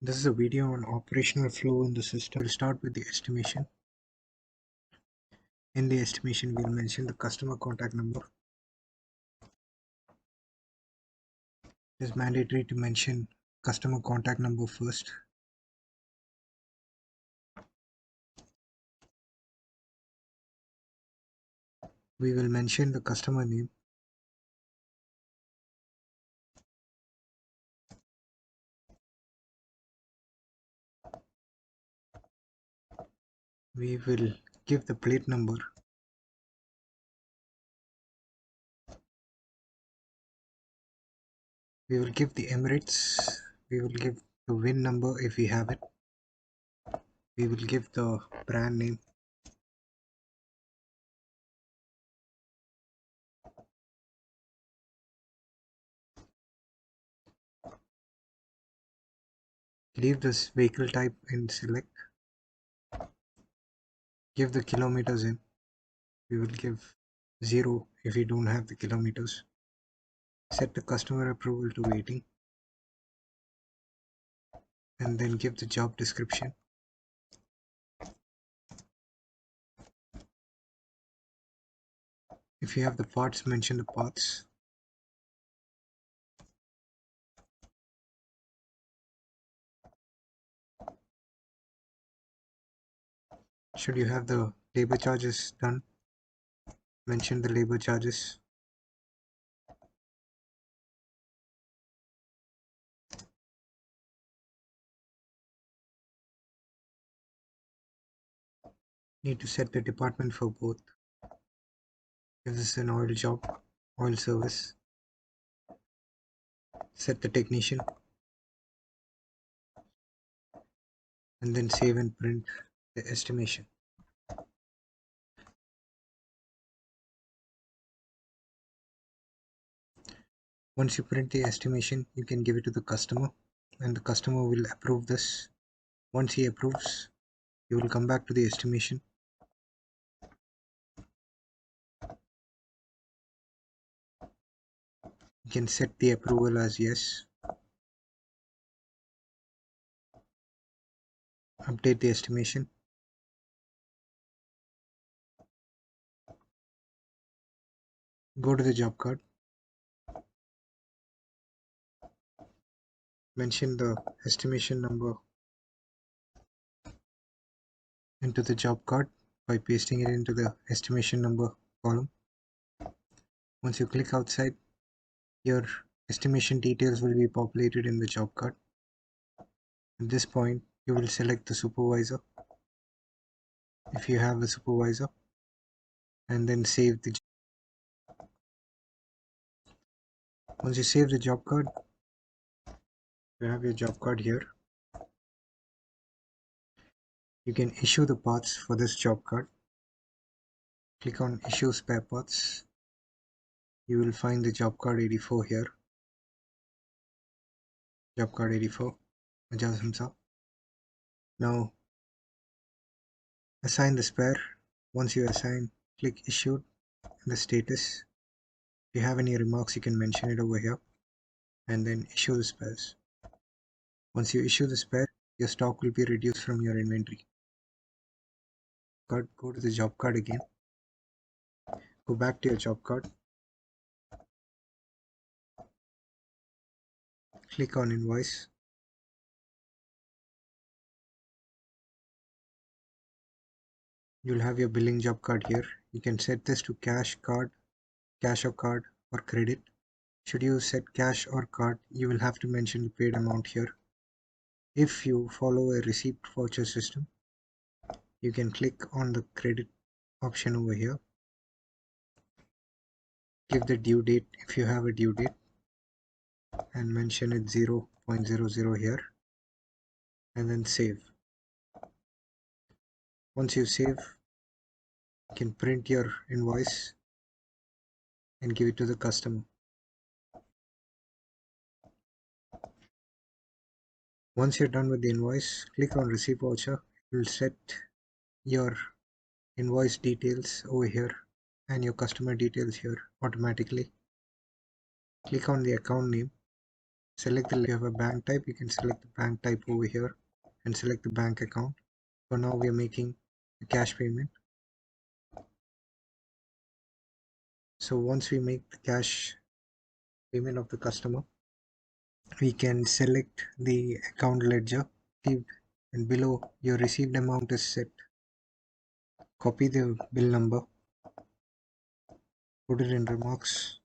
This is a video on operational flow in the system. We'll start with the estimation. In the estimation, we'll mention the customer contact number. It is mandatory to mention customer contact number first. We will mention the customer name. We will give the plate number. We will give the Emirates. We will give the VIN number if we have it. We will give the brand name. Leave this vehicle type in select. Give the kilometers in. We will give 0 if we don't have the kilometers. Set the customer approval to waiting. And then give the job description. If you have the parts, mention the parts. Should you have the labor charges done, mention the labor charges. Need to set the department for both. If this is an oil job, oil service, set the technician and then save and print the estimation. Once you print the estimation, you can give it to the customer and the customer will approve this. Once he approves, you will come back to the estimation. You can set the approval as yes. Update the estimation. Go to the job card. Mention the estimation number into the job card by pasting it into the estimation number column. Once you click outside, your estimation details will be populated in the job card. At this point, you will select the supervisor if you have a supervisor and then save the job. Once you save the job card, you have your job card here. You can issue the parts for this job card. Click on issue spare parts. You will find the job card 84 here. Job card 84. Ajaz Hamza. Now assign the spare. Once you assign, click issued in the status. If you have any remarks, you can mention it over here and then issue the spares. Once you issue the spare, your stock will be reduced from your inventory. Go to the job card again. Go back to your job card. Click on invoice. You'll have your billing job card here. You can set this to cash or card or credit. Should you set cash or card, you will have to mention the paid amount here. If you follow a receipt voucher system, you can click on the credit option over here. Give the due date if you have a due date and mention it 0.00 here and then save. Once you save, you can print your invoice and give it to the customer. Once you're done with the invoice, click on receipt voucher. It will set your invoice details over here and your customer details here automatically. Click on the account name. Select the, if you have a bank type, you can select the bank type over here and select the bank account. For now, we are making a cash payment. So once we make the cash payment of the customer, we can select the account ledger, and below your received amount is set. Copy the bill number, put it in remarks,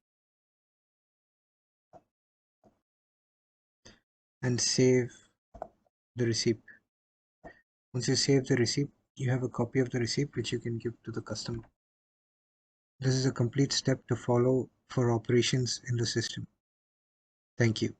and save the receipt. Once you save the receipt, you have a copy of the receipt which you can give to the customer. This is a complete step to follow for operations in the system. Thank you.